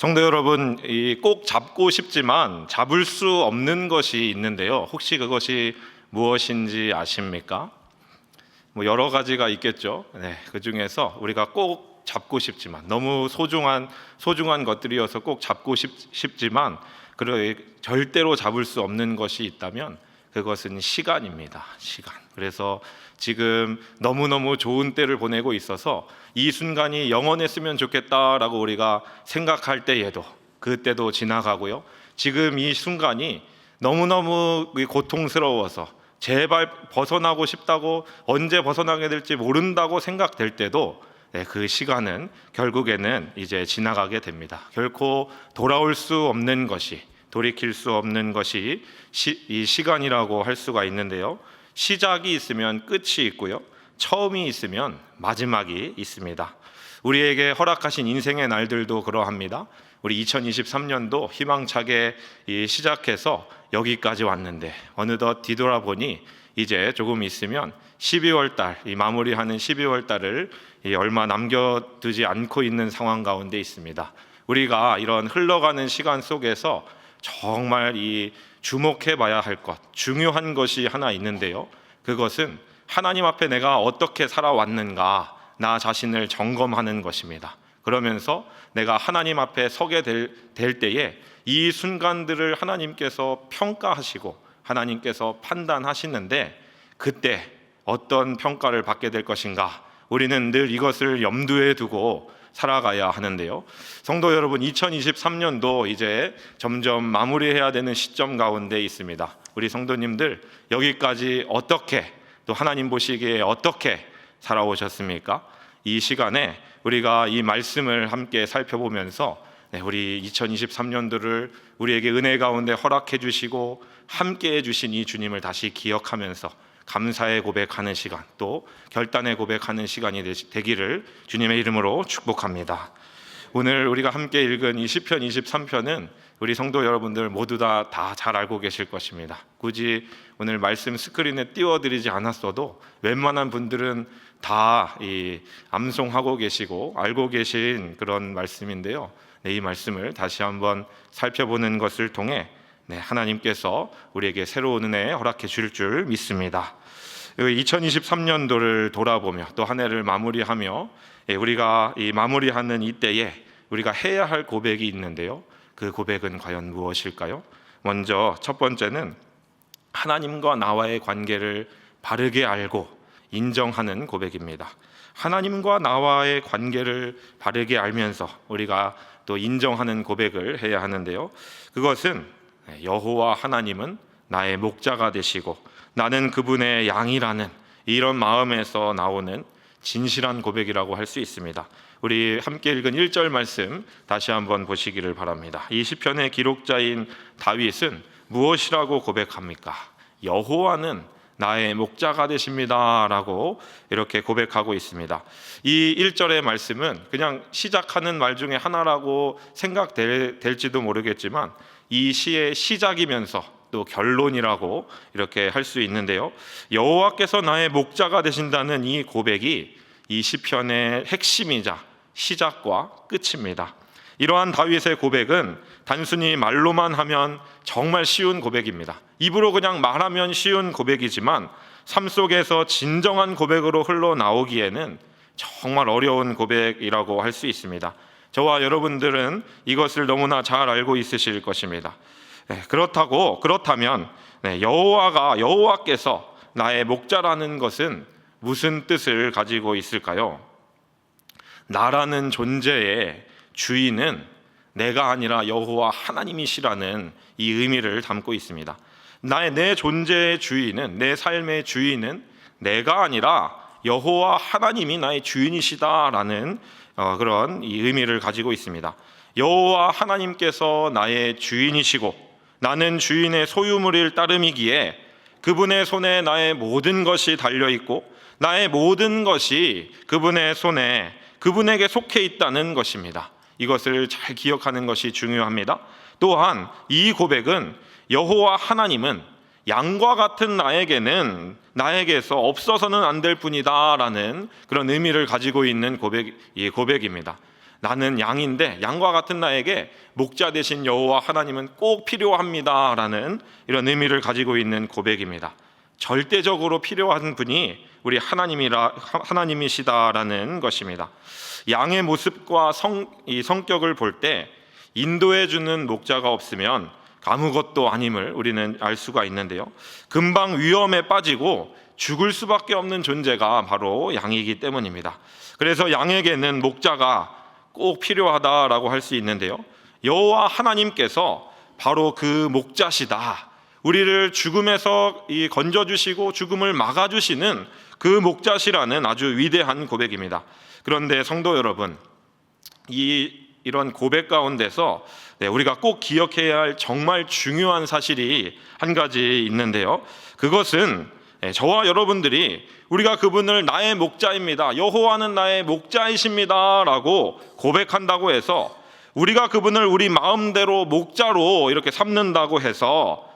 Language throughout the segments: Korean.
성도 여러분, 꼭 잡고 싶지만 잡을 수 없는 것이 있는데요. 혹시 그것이 무엇인지 아십니까? 여러 가지가 있겠죠. 그 중에서 우리가 꼭 잡고 싶지만, 너무 소중한 것들이어서 꼭 잡고 싶지만 절대로 잡을 수 없는 것이 있다면 그것은 시간입니다. 시간. 그래서 지금 너무너무 좋은 때를 보내고 있어서 이 순간이 영원했으면 좋겠다라고 우리가 생각할 때에도 그때도 지나가고요. 지금 이 순간이 너무너무 고통스러워서 제발 벗어나고 싶다고, 언제 벗어나게 될지 모른다고 생각될 때도 그 시간은 결국에는 이제 지나가게 됩니다. 결코 돌아올 수 없는 것이, 돌이킬 수 없는 것이 이 시간이라고 할 수가 있는데요. 시작이 있으면 끝이 있고요, 처음이 있으면 마지막이 있습니다. 우리에게 허락하신 인생의 날들도 그러합니다. 우리 2023년도 희망차게 시작해서 여기까지 왔는데 어느덧 뒤돌아보니 이제 조금 있으면 12월 달, 마무리하는 12월 달을 얼마 남겨두지 않고 있는 상황 가운데 있습니다. 우리가 이런 흘러가는 시간 속에서 정말 주목해 봐야 할 것, 중요한 것이 하나 있는데요. 그것은 하나님 앞에 내가 어떻게 살아왔는가, 나 자신을 점검하는 것입니다. 그러면서 내가 하나님 앞에 서게 될 때에 이 순간들을 하나님께서 평가하시고 하나님께서 판단하시는데, 그때 어떤 평가를 받게 될 것인가, 우리는 늘 이것을 염두에 두고 살아가야 하는데요. 성도 여러분, 2023년도 이제 점점 마무리해야 되는 시점 가운데 있습니다. 우리 성도님들, 여기까지 어떻게, 또 하나님 보시기에 어떻게 살아오셨습니까? 이 시간에 우리가 이 말씀을 함께 살펴보면서 우리 2023년도를 우리에게 은혜 가운데 허락해 주시고 함께 해주신 이 주님을 다시 기억하면서 감사의 고백하는 시간, 또 결단의 고백하는 시간이 되기를 주님의 이름으로 축복합니다. 오늘 우리가 함께 읽은 이 시편 23편은 우리 성도 여러분들 모두 다 잘 알고 계실 것입니다. 굳이 오늘 말씀 스크린에 띄워드리지 않았어도 웬만한 분들은 다 암송하고 계시고 알고 계신 그런 말씀인데요. 이 말씀을 다시 한번 살펴보는 것을 통해 하나님께서 우리에게 새로운 은혜 허락해 줄 줄 믿습니다. 2023년도를 돌아보며 또 한 해를 마무리하며 우리가 마무리하는 이때에 우리가 해야 할 고백이 있는데요. 그 고백은 과연 무엇일까요? 먼저 첫 번째는 하나님과 나와의 관계를 바르게 알고 인정하는 고백입니다. 하나님과 나와의 관계를 바르게 알면서 우리가 또 인정하는 고백을 해야 하는데요. 그것은 여호와 하나님은 나의 목자가 되시고 나는 그분의 양이라는 이런 마음에서 나오는 진실한 고백이라고 할 수 있습니다. 우리 함께 읽은 1절 말씀 다시 한번 보시기를 바랍니다. 이 시편의 기록자인 다윗은 무엇이라고 고백합니까? 여호와는 나의 목자가 되십니다 라고 이렇게 고백하고 있습니다. 이 1절의 말씀은 그냥 시작하는 말 중에 하나라고 생각될지도 모르겠지만 이 시의 시작이면서 또 결론이라고 이렇게 할 수 있는데요. 여호와께서 나의 목자가 되신다는 이 고백이 이 시편의 핵심이자 시작과 끝입니다. 이러한 다윗의 고백은 단순히 말로만 하면 정말 쉬운 고백입니다. 입으로 그냥 말하면 쉬운 고백이지만 삶 속에서 진정한 고백으로 흘러나오기에는 정말 어려운 고백이라고 할 수 있습니다. 저와 여러분들은 이것을 너무나 잘 알고 있으실 것입니다. 그렇다면 여호와께서 나의 목자라는 것은 무슨 뜻을 가지고 있을까요? 나라는 존재의 주인은 내가 아니라 여호와 하나님이시라는 이 의미를 담고 있습니다. 내 존재의 주인은, 내 삶의 주인은 내가 아니라 여호와 하나님이 나의 주인이시다라는 그런 이 의미를 가지고 있습니다. 여호와 하나님께서 나의 주인이시고 나는 주인의 소유물일 따름이기에 그분의 손에 나의 모든 것이 달려있고 나의 모든 것이 그분의 손에 그분에게 속해 있다는 것입니다. 이것을 잘 기억하는 것이 중요합니다. 또한 이 고백은 여호와 하나님은 양과 같은 나에게서 없어서는 안 될 뿐이다 라는 그런 의미를 가지고 있는 고백입니다. 나는 양인데 양과 같은 나에게 목자 되신 여호와 하나님은 꼭 필요합니다라는 이런 의미를 가지고 있는 고백입니다. 절대적으로 필요한 분이 우리 하나님이시다라는 것입니다. 양의 모습과 성격을 볼 때 인도해 주는 목자가 없으면 아무것도 아님을 우리는 알 수가 있는데요, 금방 위험에 빠지고 죽을 수밖에 없는 존재가 바로 양이기 때문입니다. 그래서 양에게는 목자가 꼭 필요하다라고 할 수 있는데요, 여호와 하나님께서 바로 그 목자시다, 우리를 죽음에서 건져주시고 죽음을 막아주시는 그 목자시라는 아주 위대한 고백입니다. 그런데 성도 여러분, 이런 고백 가운데서 우리가 꼭 기억해야 할 정말 중요한 사실이 한 가지 있는데요, 그것은 저와 여러분들이 우리가 그분을 나의 목자입니다, 여호와는 나의 목자이십니다 라고 고백한다고 해서 우리가 그분을 우리 마음대로 목자로 이렇게 삼는다고 해서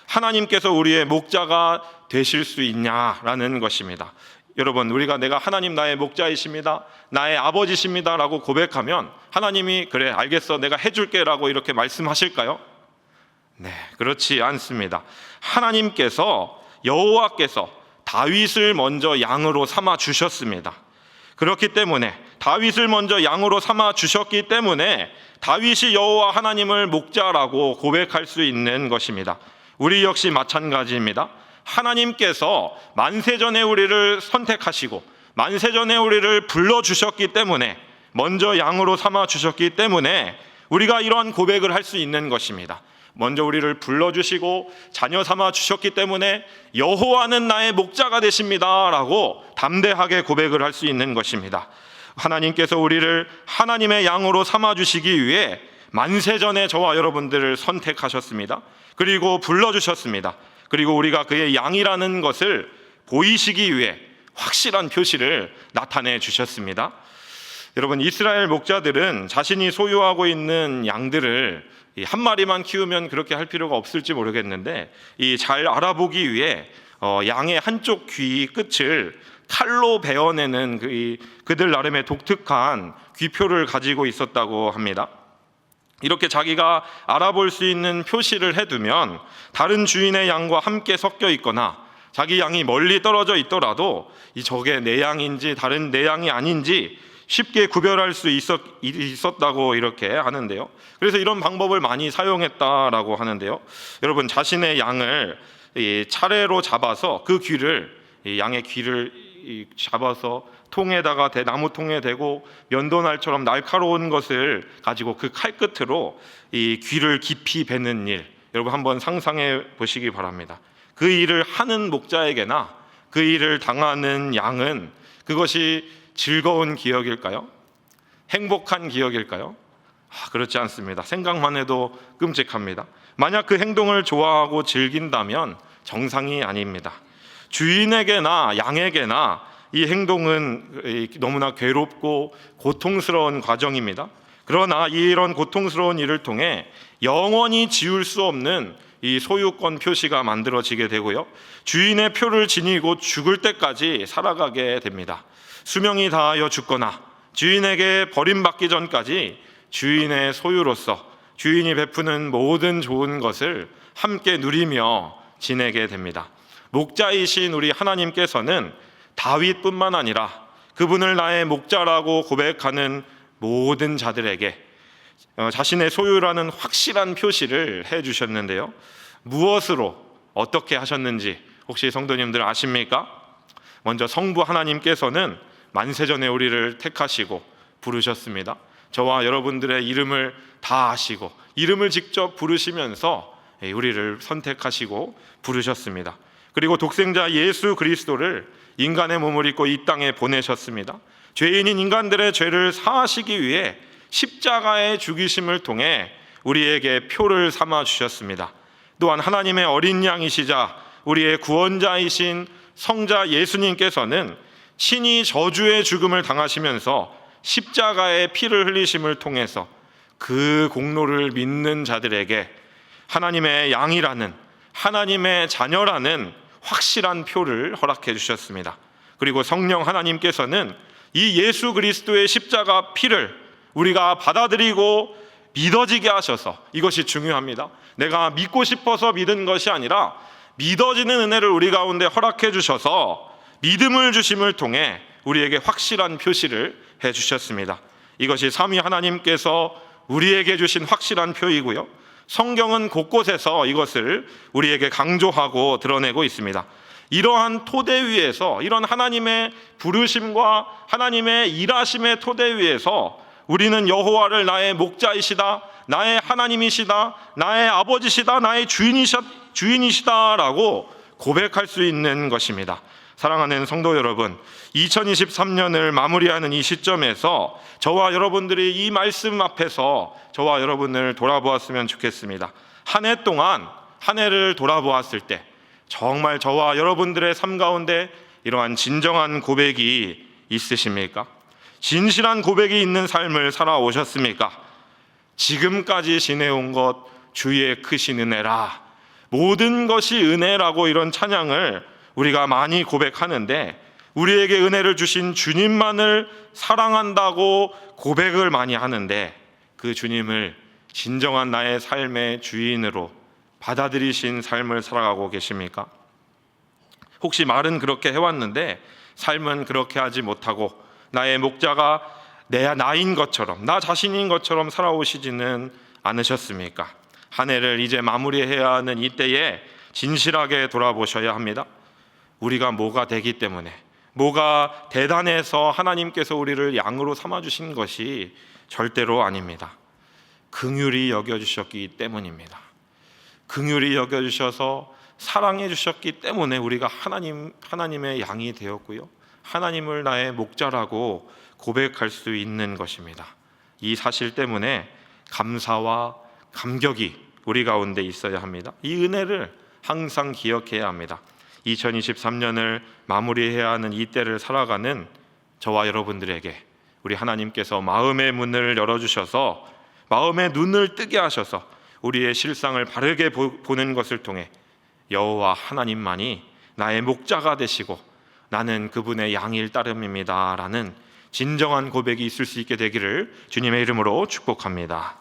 하나님께서 우리의 목자가 되실 수 있냐라는 것입니다. 여러분, 우리가 내가 하나님 나의 목자이십니다, 나의 아버지십니다 라고 고백하면 하나님이 그래 알겠어 내가 해줄게 라고 이렇게 말씀하실까요? 네, 그렇지 않습니다. 하나님께서, 여호와께서 다윗을 먼저 양으로 삼아 주셨습니다. 그렇기 때문에 다윗을 먼저 양으로 삼아 주셨기 때문에 다윗이 여호와 하나님을 목자라고 고백할 수 있는 것입니다. 우리 역시 마찬가지입니다. 하나님께서 만세전에 우리를 선택하시고 만세전에 우리를 불러주셨기 때문에, 먼저 양으로 삼아 주셨기 때문에 우리가 이런 고백을 할 수 있는 것입니다. 먼저 우리를 불러주시고 자녀 삼아 주셨기 때문에 여호와는 나의 목자가 되십니다 라고 담대하게 고백을 할 수 있는 것입니다. 하나님께서 우리를 하나님의 양으로 삼아 주시기 위해 만세전에 저와 여러분들을 선택하셨습니다. 그리고 불러주셨습니다. 그리고 우리가 그의 양이라는 것을 보이시기 위해 확실한 표시를 나타내 주셨습니다. 여러분, 이스라엘 목자들은 자신이 소유하고 있는 양들을 한 마리만 키우면 그렇게 할 필요가 없을지 모르겠는데, 잘 알아보기 위해 양의 한쪽 귀 끝을 칼로 베어내는 그들 나름의 독특한 귀표를 가지고 있었다고 합니다. 이렇게 자기가 알아볼 수 있는 표시를 해두면 다른 주인의 양과 함께 섞여 있거나 자기 양이 멀리 떨어져 있더라도 저게 내 양인지 다른 내 양이 아닌지 쉽게 구별할 수 있었다고 이렇게 하는데요. 그래서 이런 방법을 많이 사용했다라고 하는데요. 여러분, 자신의 양을 차례로 잡아서 그 귀를, 양의 귀를 잡아서 통에다가 나무 통에 대고 면도날처럼 날카로운 것을 가지고 그 칼끝으로 이 귀를 깊이 베는 일, 여러분 한번 상상해 보시기 바랍니다. 그 일을 하는 목자에게나 그 일을 당하는 양은 그것이 즐거운 기억일까요? 행복한 기억일까요? 그렇지 않습니다. 생각만 해도 끔찍합니다. 만약 그 행동을 좋아하고 즐긴다면 정상이 아닙니다. 주인에게나 양에게나 이 행동은 너무나 괴롭고 고통스러운 과정입니다. 그러나 이런 고통스러운 일을 통해 영원히 지울 수 없는 이 소유권 표시가 만들어지게 되고요, 주인의 표를 지니고 죽을 때까지 살아가게 됩니다. 수명이 다하여 죽거나 주인에게 버림받기 전까지 주인의 소유로서 주인이 베푸는 모든 좋은 것을 함께 누리며 지내게 됩니다. 목자이신 우리 하나님께서는 다윗뿐만 아니라 그분을 나의 목자라고 고백하는 모든 자들에게 자신의 소유라는 확실한 표시를 해주셨는데요, 무엇으로 어떻게 하셨는지 혹시 성도님들 아십니까? 먼저 성부 하나님께서는 만세전에 우리를 택하시고 부르셨습니다. 저와 여러분들의 이름을 다 아시고 이름을 직접 부르시면서 우리를 선택하시고 부르셨습니다. 그리고 독생자 예수 그리스도를 인간의 몸을 입고 이 땅에 보내셨습니다. 죄인인 인간들의 죄를 사하시기 위해 십자가의 죽이심을 통해 우리에게 표를 삼아 주셨습니다. 또한 하나님의 어린 양이시자 우리의 구원자이신 성자 예수님께서는 친히 저주의 죽음을 당하시면서 십자가의 피를 흘리심을 통해서 그 공로를 믿는 자들에게 하나님의 양이라는, 하나님의 자녀라는 확실한 표를 허락해 주셨습니다. 그리고 성령 하나님께서는 이 예수 그리스도의 십자가 피를 우리가 받아들이고 믿어지게 하셔서, 이것이 중요합니다. 내가 믿고 싶어서 믿은 것이 아니라 믿어지는 은혜를 우리 가운데 허락해 주셔서 믿음을 주심을 통해 우리에게 확실한 표시를 해 주셨습니다. 이것이 삼위 하나님께서 우리에게 주신 확실한 표이고요, 성경은 곳곳에서 이것을 우리에게 강조하고 드러내고 있습니다. 이러한 토대 위에서, 이런 하나님의 부르심과 하나님의 일하심의 토대 위에서 우리는 여호와를 나의 목자이시다, 나의 하나님이시다, 나의 아버지시다, 나의 주인이시다라고 고백할 수 있는 것입니다. 사랑하는 성도 여러분, 2023년을 마무리하는 이 시점에서 저와 여러분들이 이 말씀 앞에서 저와 여러분을 돌아보았으면 좋겠습니다. 한 해 동안 한 해를 돌아보았을 때 정말 저와 여러분들의 삶 가운데 이러한 진정한 고백이 있으십니까? 진실한 고백이 있는 삶을 살아오셨습니까? 지금까지 지내온 것 주의 크신 은혜라, 모든 것이 은혜라고 이런 찬양을 우리가 많이 고백하는데, 우리에게 은혜를 주신 주님만을 사랑한다고 고백을 많이 하는데, 그 주님을 진정한 나의 삶의 주인으로 받아들이신 삶을 살아가고 계십니까? 혹시 말은 그렇게 해왔는데 삶은 그렇게 하지 못하고 나의 목자가 나인 것처럼, 나 자신인 것처럼 살아오시지는 않으셨습니까? 한 해를 이제 마무리해야 하는 이때에 진실하게 돌아보셔야 합니다. 우리가 뭐가 되기 때문에, 뭐가 대단해서 하나님께서 우리를 양으로 삼아주신 것이 절대로 아닙니다. 긍휼히 여겨주셨기 때문입니다. 긍휼히 여겨주셔서 사랑해 주셨기 때문에 우리가 하나님의 양이 되었고요, 하나님을 나의 목자라고 고백할 수 있는 것입니다. 이 사실 때문에 감사와 감격이 우리 가운데 있어야 합니다. 이 은혜를 항상 기억해야 합니다. 2023년을 마무리해야 하는 이 때를 살아가는 저와 여러분들에게 우리 하나님께서 마음의 문을 열어주셔서, 마음의 눈을 뜨게 하셔서 우리의 실상을 바르게 보는 것을 통해 여호와 하나님만이 나의 목자가 되시고 나는 그분의 양일 따름입니다 라는 진정한 고백이 있을 수 있게 되기를 주님의 이름으로 축복합니다.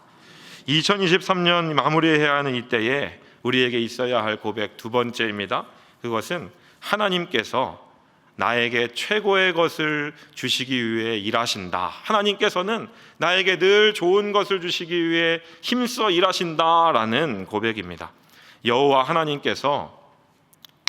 2023년 마무리해야 하는 이때에 우리에게 있어야 할 고백 두 번째입니다. 그것은 하나님께서 나에게 최고의 것을 주시기 위해 일하신다. 하나님께서는 나에게 늘 좋은 것을 주시기 위해 힘써 일하신다라는 고백입니다. 여호와 하나님께서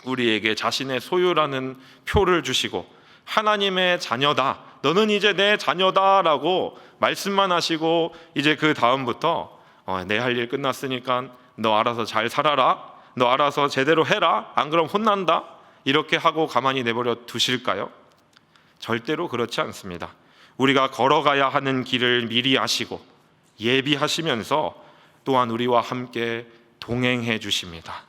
우리에게 자신의 소유라는 표를 주시고 하나님의 자녀다, 너는 이제 내 자녀다라고 말씀만 하시고 이제 그 다음부터 내 할 일 끝났으니까 너 알아서 잘 살아라, 너 알아서 제대로 해라, 안 그럼 혼난다, 이렇게 하고 가만히 내버려 두실까요? 절대로 그렇지 않습니다. 우리가 걸어가야 하는 길을 미리 아시고 예비하시면서 또한 우리와 함께 동행해 주십니다.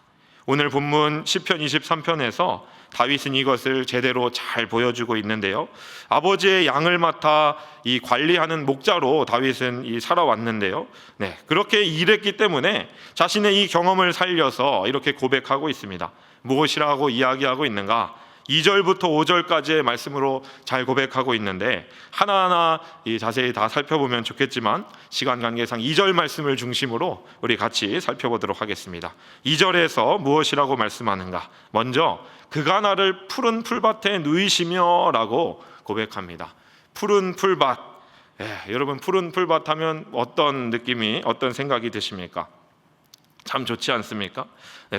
오늘 본문 시편 23편에서 다윗은 이것을 제대로 잘 보여주고 있는데요, 아버지의 양을 맡아 이 관리하는 목자로 다윗은 살아왔는데요, 그렇게 일했기 때문에 자신의 이 경험을 살려서 이렇게 고백하고 있습니다. 무엇이라고 이야기하고 있는가? 2절부터 5절까지의 말씀으로 잘 고백하고 있는데 하나하나 자세히 다 살펴보면 좋겠지만 시간 관계상 2절 말씀을 중심으로 우리 같이 살펴보도록 하겠습니다. 2절에서 무엇이라고 말씀하는가? 먼저 그가 나를 푸른 풀밭에 누이시며 라고 고백합니다. 푸른 풀밭, 여러분 푸른 풀밭 하면 어떤 느낌이, 어떤 생각이 드십니까? 참 좋지 않습니까?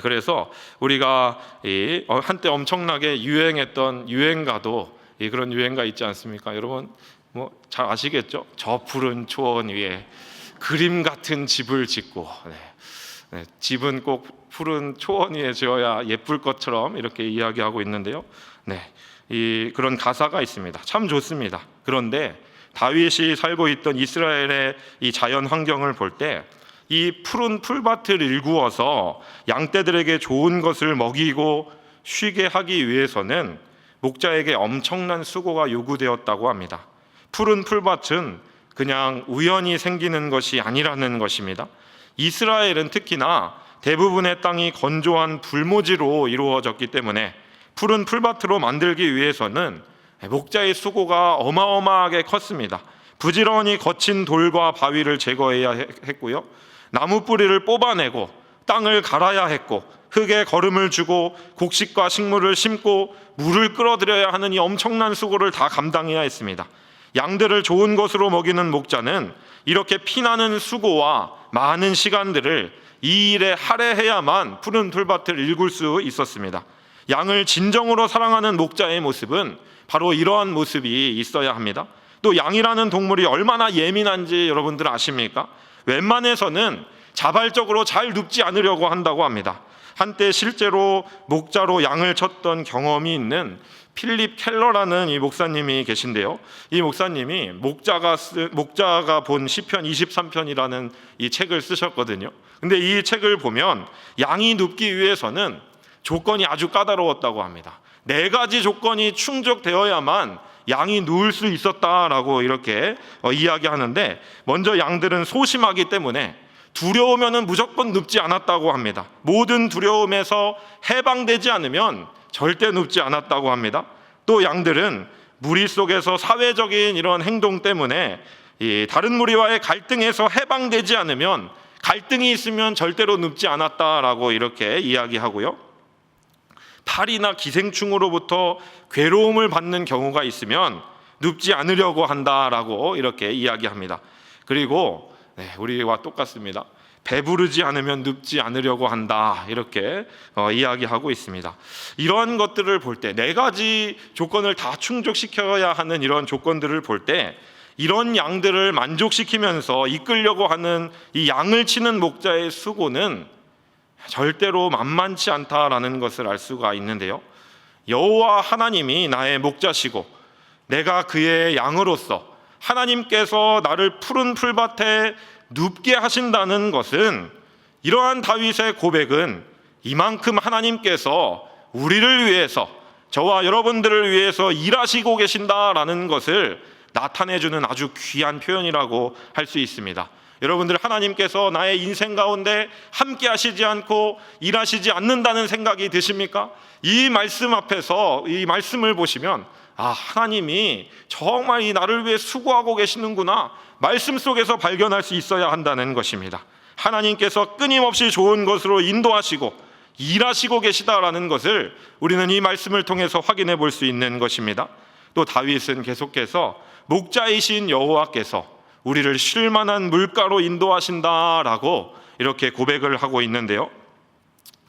그래서 우리가 한때 엄청나게 유행했던 유행가도 그런 유행가 있지 않습니까? 여러분 뭐 잘 아시겠죠? 저 푸른 초원 위에 그림 같은 집을 짓고, 집은 꼭 푸른 초원 위에 지어야 예쁠 것처럼 이렇게 이야기하고 있는데요, 그런 가사가 있습니다. 참 좋습니다. 그런데 다윗이 살고 있던 이스라엘의 이 자연 환경을 볼 때 이 푸른 풀밭을 일구어서 양떼들에게 좋은 것을 먹이고 쉬게 하기 위해서는 목자에게 엄청난 수고가 요구되었다고 합니다. 푸른 풀밭은 그냥 우연히 생기는 것이 아니라는 것입니다. 이스라엘은 특히나 대부분의 땅이 건조한 불모지로 이루어졌기 때문에 푸른 풀밭으로 만들기 위해서는 목자의 수고가 어마어마하게 컸습니다. 부지런히 거친 돌과 바위를 제거해야 했고요. 나무 뿌리를 뽑아내고 땅을 갈아야 했고 흙에 거름을 주고 곡식과 식물을 심고 물을 끌어들여야 하는 이 엄청난 수고를 다 감당해야 했습니다. 양들을 좋은 것으로 먹이는 목자는 이렇게 피나는 수고와 많은 시간들을 이 일에 할애해야만 푸른 풀밭을 일굴 수 있었습니다. 양을 진정으로 사랑하는 목자의 모습은 바로 이러한 모습이 있어야 합니다. 또 양이라는 동물이 얼마나 예민한지 여러분들 아십니까? 웬만해서는 자발적으로 잘 눕지 않으려고 한다고 합니다. 한때 실제로 목자로 양을 쳤던 경험이 있는 필립 켈러라는 이 목사님이 계신데요. 이 목사님이 목자가 본 시편 23편이라는 이 책을 쓰셨거든요. 근데 이 책을 보면 양이 눕기 위해서는 조건이 아주 까다로웠다고 합니다. 4가지 조건이 충족되어야만 양이 누울 수 있었다라고 이렇게 이야기하는데, 먼저 양들은 소심하기 때문에 두려우면 무조건 눕지 않았다고 합니다. 모든 두려움에서 해방되지 않으면 절대 눕지 않았다고 합니다. 또 양들은 무리 속에서 사회적인 이런 행동 때문에 다른 무리와의 갈등에서 해방되지 않으면, 갈등이 있으면 절대로 눕지 않았다라고 이렇게 이야기하고요. 탈이나 기생충으로부터 괴로움을 받는 경우가 있으면 눕지 않으려고 한다라고 이렇게 이야기합니다. 그리고 우리와 똑같습니다. 배부르지 않으면 눕지 않으려고 한다, 이렇게 이야기하고 있습니다. 이러한 것들을 볼 때, 4가지 조건을 다 충족시켜야 하는 이런 조건들을 볼 때, 이런 양들을 만족시키면서 이끌려고 하는 이 양을 치는 목자의 수고는 절대로 만만치 않다라는 것을 알 수가 있는데요. 여호와 하나님이 나의 목자시고 내가 그의 양으로서 하나님께서 나를 푸른 풀밭에 눕게 하신다는 것은, 이러한 다윗의 고백은 이만큼 하나님께서 우리를 위해서, 저와 여러분들을 위해서 일하시고 계신다라는 것을 나타내주는 아주 귀한 표현이라고 할 수 있습니다. 여러분들, 하나님께서 나의 인생 가운데 함께 하시지 않고 일하시지 않는다는 생각이 드십니까? 이 말씀 앞에서 이 말씀을 보시면, 하나님이 정말 이 나를 위해 수고하고 계시는구나, 말씀 속에서 발견할 수 있어야 한다는 것입니다. 하나님께서 끊임없이 좋은 것으로 인도하시고 일하시고 계시다라는 것을 우리는 이 말씀을 통해서 확인해 볼 수 있는 것입니다. 또 다윗은 계속해서 목자이신 여호와께서 우리를 쉴만한 물가로 인도하신다라고 이렇게 고백을 하고 있는데요.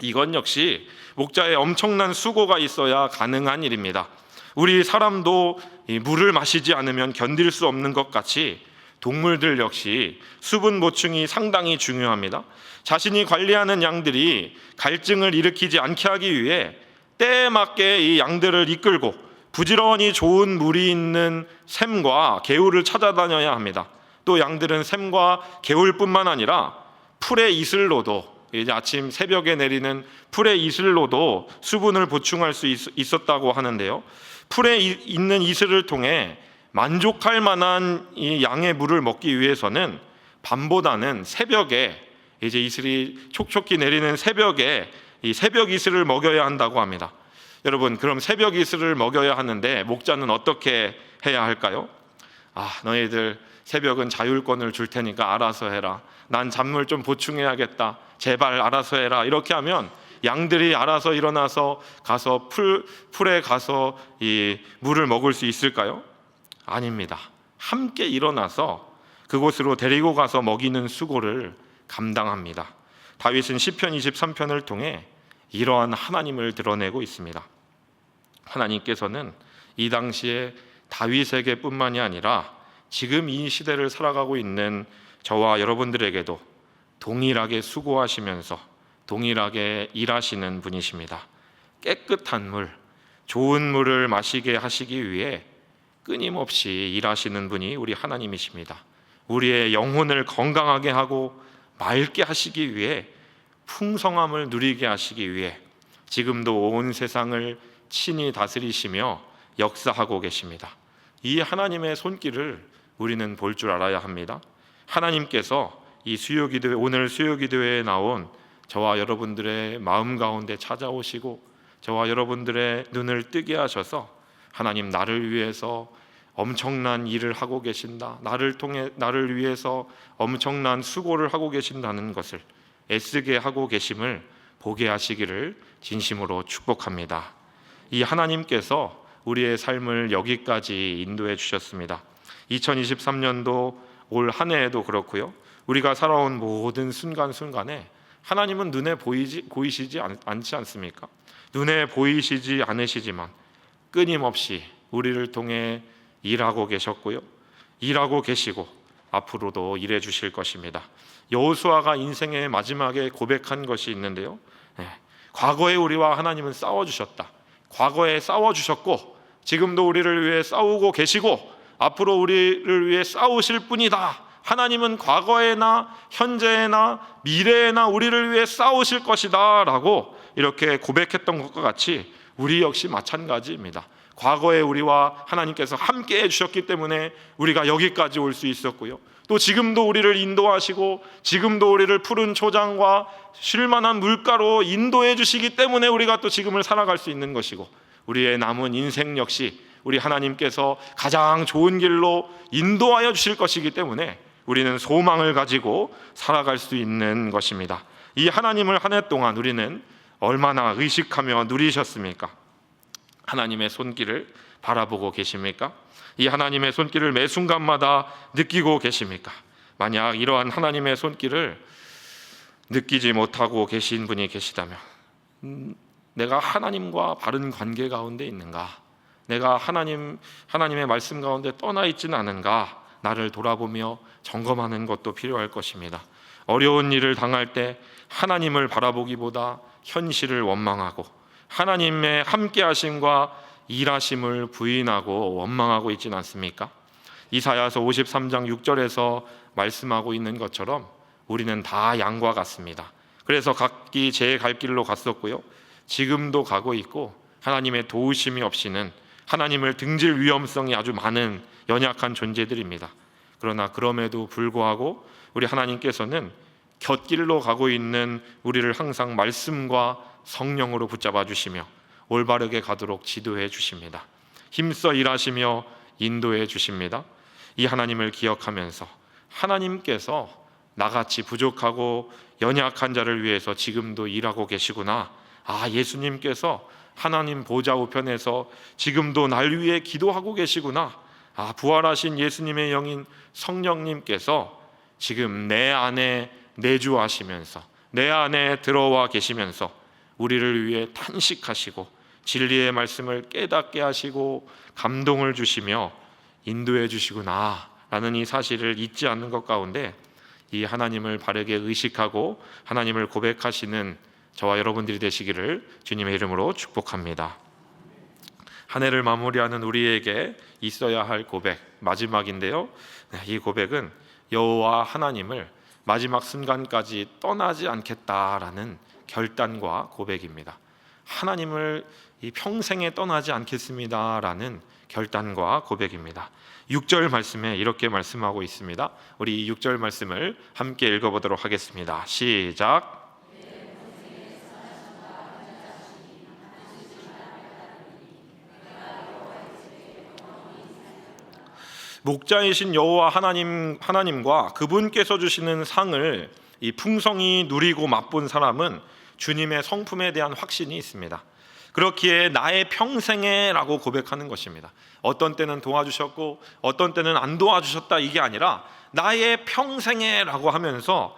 이건 역시 목자의 엄청난 수고가 있어야 가능한 일입니다. 우리 사람도 이 물을 마시지 않으면 견딜 수 없는 것 같이 동물들 역시 수분 보충이 상당히 중요합니다. 자신이 관리하는 양들이 갈증을 일으키지 않게 하기 위해 때에 맞게 이 양들을 이끌고 부지런히 좋은 물이 있는 샘과 개울을 찾아다녀야 합니다. 또 양들은 샘과 개울뿐만 아니라 풀의 이슬로도, 이제 아침 새벽에 내리는 풀의 이슬로도 수분을 보충할 수 있었다고 하는데요. 풀에 있는 이슬을 통해 만족할 만한 이 양의 물을 먹기 위해서는 밤보다는 새벽에, 이제 이슬이 촉촉히 내리는 새벽에 이 새벽 이슬을 먹여야 한다고 합니다. 여러분, 그럼 새벽 이슬을 먹여야 하는데 목자는 어떻게 해야 할까요? 너희들 새벽은 자율권을 줄 테니까 알아서 해라. 난 잔물 좀 보충해야겠다. 제발 알아서 해라. 이렇게 하면 양들이 알아서 일어나서 가서 풀에 가서 이 물을 먹을 수 있을까요? 아닙니다. 함께 일어나서 그곳으로 데리고 가서 먹이는 수고를 감당합니다. 다윗은 시편 23편을 통해 이러한 하나님을 드러내고 있습니다. 하나님께서는 이 당시에 다윗에게 뿐만이 아니라 지금 이 시대를 살아가고 있는 저와 여러분들에게도 동일하게 수고하시면서 동일하게 일하시는 분이십니다. 깨끗한 물, 좋은 물을 마시게 하시기 위해 끊임없이 일하시는 분이 우리 하나님이십니다. 우리의 영혼을 건강하게 하고 맑게 하시기 위해, 풍성함을 누리게 하시기 위해 지금도 온 세상을 친히 다스리시며 역사하고 계십니다. 이 하나님의 손길을 우리는 볼 줄 알아야 합니다. 하나님께서 이 수요기도회, 오늘 수요기도회에 나온 저와 여러분들의 마음 가운데 찾아오시고 저와 여러분들의 눈을 뜨게 하셔서, 하나님, 나를 위해서 엄청난 일을 하고 계신다, 나를 통해 나를 위해서 엄청난 수고를 하고 계신다는 것을 애쓰게 하고 계심을 보게 하시기를 진심으로 축복합니다. 이 하나님께서 우리의 삶을 여기까지 인도해 주셨습니다. 2023년도 올 한 해에도 그렇고요, 우리가 살아온 모든 순간순간에 하나님은 눈에 보이시지 않지 않습니까? 눈에 보이시지 않으시지만 끊임없이 우리를 통해 일하고 계셨고요, 일하고 계시고 앞으로도 일해 주실 것입니다. 여호수아가 인생의 마지막에 고백한 것이 있는데요, 과거에 우리와 하나님은 싸워주셨다, 과거에 싸워주셨고 지금도 우리를 위해 싸우고 계시고 앞으로 우리를 위해 싸우실 분이다. 하나님은 과거에나 현재에나 미래에나 우리를 위해 싸우실 것이다 라고 이렇게 고백했던 것과 같이 우리 역시 마찬가지입니다. 과거에 우리와 하나님께서 함께 해주셨기 때문에 우리가 여기까지 올 수 있었고요, 또 지금도 우리를 인도하시고 지금도 우리를 푸른 초장과 쉴만한 물가로 인도해 주시기 때문에 우리가 또 지금을 살아갈 수 있는 것이고, 우리의 남은 인생 역시 우리 하나님께서 가장 좋은 길로 인도하여 주실 것이기 때문에 우리는 소망을 가지고 살아갈 수 있는 것입니다. 이 하나님을 한 해 동안 우리는 얼마나 의식하며 누리셨습니까? 하나님의 손길을 바라보고 계십니까? 이 하나님의 손길을 매 순간마다 느끼고 계십니까? 만약 이러한 하나님의 손길을 느끼지 못하고 계신 분이 계시다면 내가 하나님과 바른 관계 가운데 있는가? 내가 하나님의 말씀 가운데 떠나 있지는 않은가? 나를 돌아보며 점검하는 것도 필요할 것입니다. 어려운 일을 당할 때 하나님을 바라보기보다 현실을 원망하고 하나님의 함께 하심과 일하심을 부인하고 원망하고 있지는 않습니까? 이사야서 53장 6절에서 말씀하고 있는 것처럼 우리는 다 양과 같습니다. 그래서 각기 제 갈 길로 갔었고요, 지금도 가고 있고 하나님의 도우심이 없이는 하나님을 등질 위험성이 아주 많은 연약한 존재들입니다. 그러나 그럼에도 불구하고 우리 하나님께서는 곁길로 가고 있는 우리를 항상 말씀과 성령으로 붙잡아 주시며 올바르게 가도록 지도해 주십니다. 힘써 일하시며 인도해 주십니다. 이 하나님을 기억하면서 하나님께서 나같이 부족하고 연약한 자를 위해서 지금도 일하고 계시구나, 예수님께서 하나님 보좌 우편에서 지금도 날 위해 기도하고 계시구나, 부활하신 예수님의 영인 성령님께서 지금 내 안에 내주하시면서 내 안에 들어와 계시면서 우리를 위해 탄식하시고 진리의 말씀을 깨닫게 하시고 감동을 주시며 인도해 주시구나 라는 이 사실을 잊지 않는 것 가운데 이 하나님을 바르게 의식하고 하나님을 고백하시는 저와 여러분들이 되시기를 주님의 이름으로 축복합니다. 한 해를 마무리하는 우리에게 있어야 할 고백, 마지막인데요, 이 고백은 여호와 하나님을 마지막 순간까지 떠나지 않겠다라는 결단과 고백입니다. 하나님을 이 평생에 떠나지 않겠습니다라는 결단과 고백입니다. 6절 말씀에 이렇게 말씀하고 있습니다. 우리 이 6절 말씀을 함께 읽어보도록 하겠습니다. 시작. 목자이신 여호와 하나님과 그분께서 주시는 상을 이 풍성히 누리고 맛본 사람은 주님의 성품에 대한 확신이 있습니다. 그렇기에 나의 평생에 라고 고백하는 것입니다. 어떤 때는 도와주셨고 어떤 때는 안 도와주셨다, 이게 아니라 나의 평생에 라고 하면서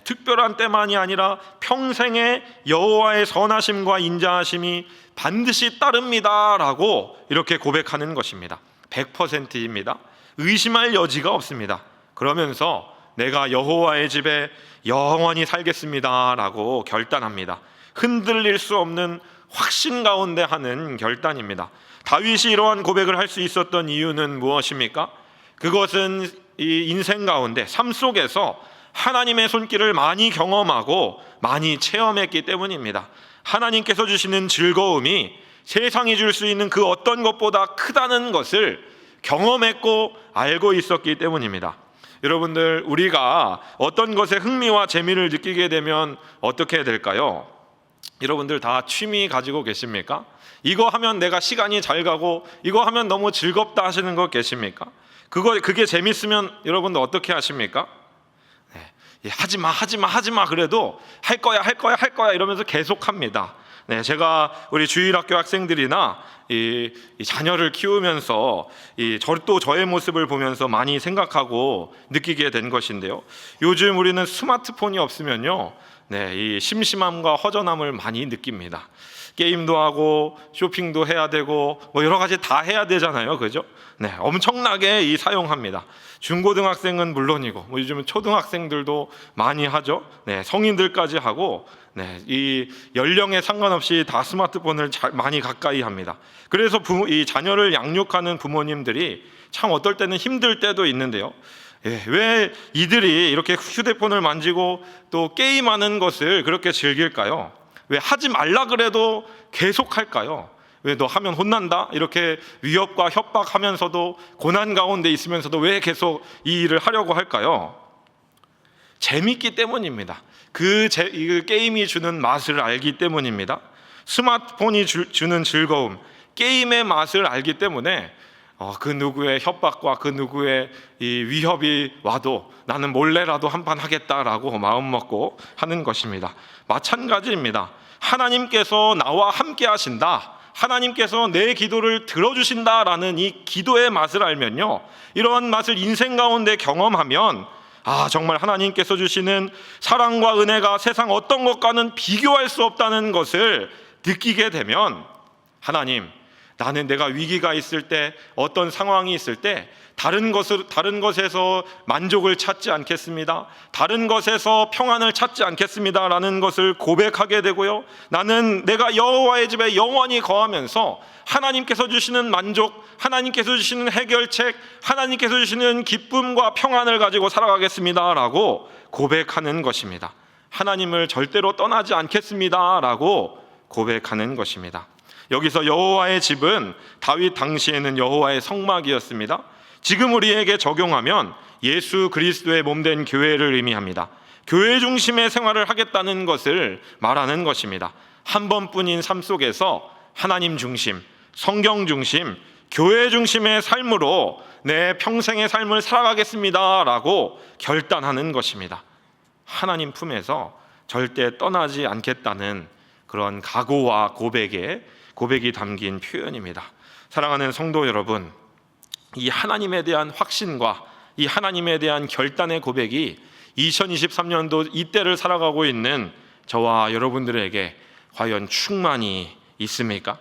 특별한 때만이 아니라 평생에 여호와의 선하심과 인자하심이 반드시 따릅니다 라고 이렇게 고백하는 것입니다. 100%입니다. 의심할 여지가 없습니다. 그러면서 내가 여호와의 집에 영원히 살겠습니다 라고 결단합니다. 흔들릴 수 없는 확신 가운데 하는 결단입니다. 다윗이 이러한 고백을 할 수 있었던 이유는 무엇입니까? 그것은 이 인생 가운데 삶 속에서 하나님의 손길을 많이 경험하고 많이 체험했기 때문입니다. 하나님께서 주시는 즐거움이 세상이 줄 수 있는 그 어떤 것보다 크다는 것을 경험했고 알고 있었기 때문입니다. 여러분들, 우리가 어떤 것에 흥미와 재미를 느끼게 되면 어떻게 해야 될까요? 여러분들 다 취미 가지고 계십니까? 이거 하면 내가 시간이 잘 가고 이거 하면 너무 즐겁다 하시는 거 계십니까? 그게 재밌으면 여러분들 어떻게 하십니까? 네, 하지마 그래도 할 거야 이러면서 계속합니다. 네, 제가 우리 주일학교 학생들이나 이 자녀를 키우면서 또 저의 모습을 보면서 많이 생각하고 느끼게 된 것인데요. 요즘 우리는 스마트폰이 없으면요, 네, 이 심심함과 허전함을 많이 느낍니다. 게임도 하고 쇼핑도 해야 되고 뭐 여러 가지 다 해야 되잖아요, 그죠? 네, 엄청나게 사용합니다. 중고등학생은 물론이고 뭐 요즘은 초등학생들도 많이 하죠. 네, 성인들까지 하고, 네, 이 연령에 상관없이 다 스마트폰을 많이 가까이 합니다. 그래서 이 자녀를 양육하는 부모님들이 참 어떨 때는 힘들 때도 있는데요. 왜 이들이 이렇게 휴대폰을 만지고 또 게임하는 것을 그렇게 즐길까요? 왜 하지 말라 그래도 계속 할까요? 왜 너 하면 혼난다? 이렇게 위협과 협박하면서도 고난 가운데 있으면서도 왜 계속 이 일을 하려고 할까요? 재밌기 때문입니다. 그 게임이 주는 맛을 알기 때문입니다. 스마트폰이 주는 즐거움, 게임의 맛을 알기 때문에 그 누구의 협박과 그 누구의 위협이 와도 나는 몰래라도 한판 하겠다라고 마음먹고 하는 것입니다. 마찬가지입니다. 하나님께서 나와 함께 하신다, 하나님께서 내 기도를 들어주신다라는 이 기도의 맛을 알면요, 이러한 맛을 인생 가운데 경험하면 정말 하나님께서 주시는 사랑과 은혜가 세상 어떤 것과는 비교할 수 없다는 것을 느끼게 되면, 하나님, 나는 내가 위기가 있을 때, 어떤 상황이 있을 때 다른 것에서 만족을 찾지 않겠습니다, 다른 것에서 평안을 찾지 않겠습니다 라는 것을 고백하게 되고요, 나는 내가 여호와의 집에 영원히 거하면서 하나님께서 주시는 만족, 하나님께서 주시는 해결책, 하나님께서 주시는 기쁨과 평안을 가지고 살아가겠습니다 라고 고백하는 것입니다. 하나님을 절대로 떠나지 않겠습니다 라고 고백하는 것입니다. 여기서 여호와의 집은 다윗 당시에는 여호와의 성막이었습니다. 지금 우리에게 적용하면 예수 그리스도의 몸된 교회를 의미합니다. 교회 중심의 생활을 하겠다는 것을 말하는 것입니다. 한 번뿐인 삶 속에서 하나님 중심, 성경 중심, 교회 중심의 삶으로 내 평생의 삶을 살아가겠습니다 라고 결단하는 것입니다. 하나님 품에서 절대 떠나지 않겠다는 그런 각오와 고백이 담긴 표현입니다. 사랑하는 성도 여러분, 이 하나님에 대한 확신과 이 하나님에 대한 결단의 고백이 2023년도 이때를 살아가고 있는 저와 여러분들에게 과연 충만히 있습니까?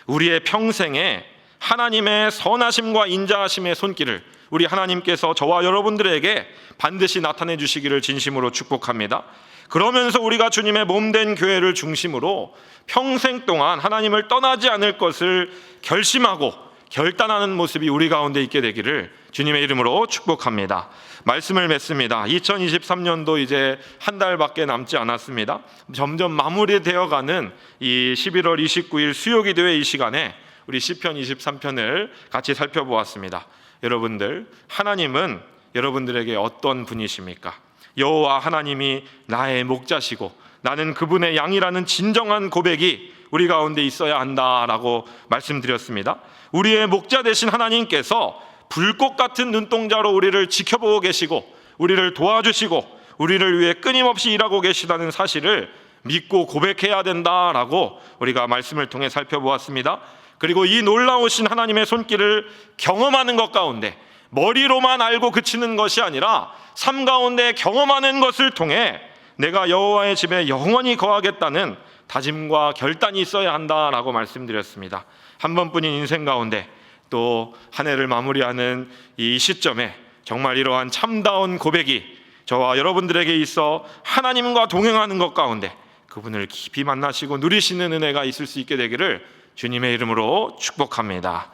우리의 평생에 하나님의 선하심과 인자하심의 손길을 우리 하나님께서 저와 여러분들에게 반드시 나타내 주시기를 진심으로 축복합니다. 그러면서 우리가 주님의 몸된 교회를 중심으로 평생 동안 하나님을 떠나지 않을 것을 결심하고 결단하는 모습이 우리 가운데 있게 되기를 주님의 이름으로 축복합니다. 말씀을 맺습니다. 2023년도 이제 한 달밖에 남지 않았습니다. 점점 마무리되어가는 이 11월 29일 수요기도회 이 시간에 우리 시편 23편을 같이 살펴보았습니다. 여러분들, 하나님은 여러분들에게 어떤 분이십니까? 여호와 하나님이 나의 목자시고 나는 그분의 양이라는 진정한 고백이 우리 가운데 있어야 한다라고 말씀드렸습니다. 우리의 목자 되신 하나님께서 불꽃 같은 눈동자로 우리를 지켜보고 계시고 우리를 도와주시고 우리를 위해 끊임없이 일하고 계시다는 사실을 믿고 고백해야 된다라고 우리가 말씀을 통해 살펴보았습니다. 그리고 이 놀라우신 하나님의 손길을 경험하는 것 가운데 머리로만 알고 그치는 것이 아니라 삶 가운데 경험하는 것을 통해 내가 여호와의 집에 영원히 거하겠다는 다짐과 결단이 있어야 한다라고 말씀드렸습니다. 한 번뿐인 인생 가운데 또 한 해를 마무리하는 이 시점에 정말 이러한 참다운 고백이 저와 여러분들에게 있어 하나님과 동행하는 것 가운데 그분을 깊이 만나시고 누리시는 은혜가 있을 수 있게 되기를 주님의 이름으로 축복합니다.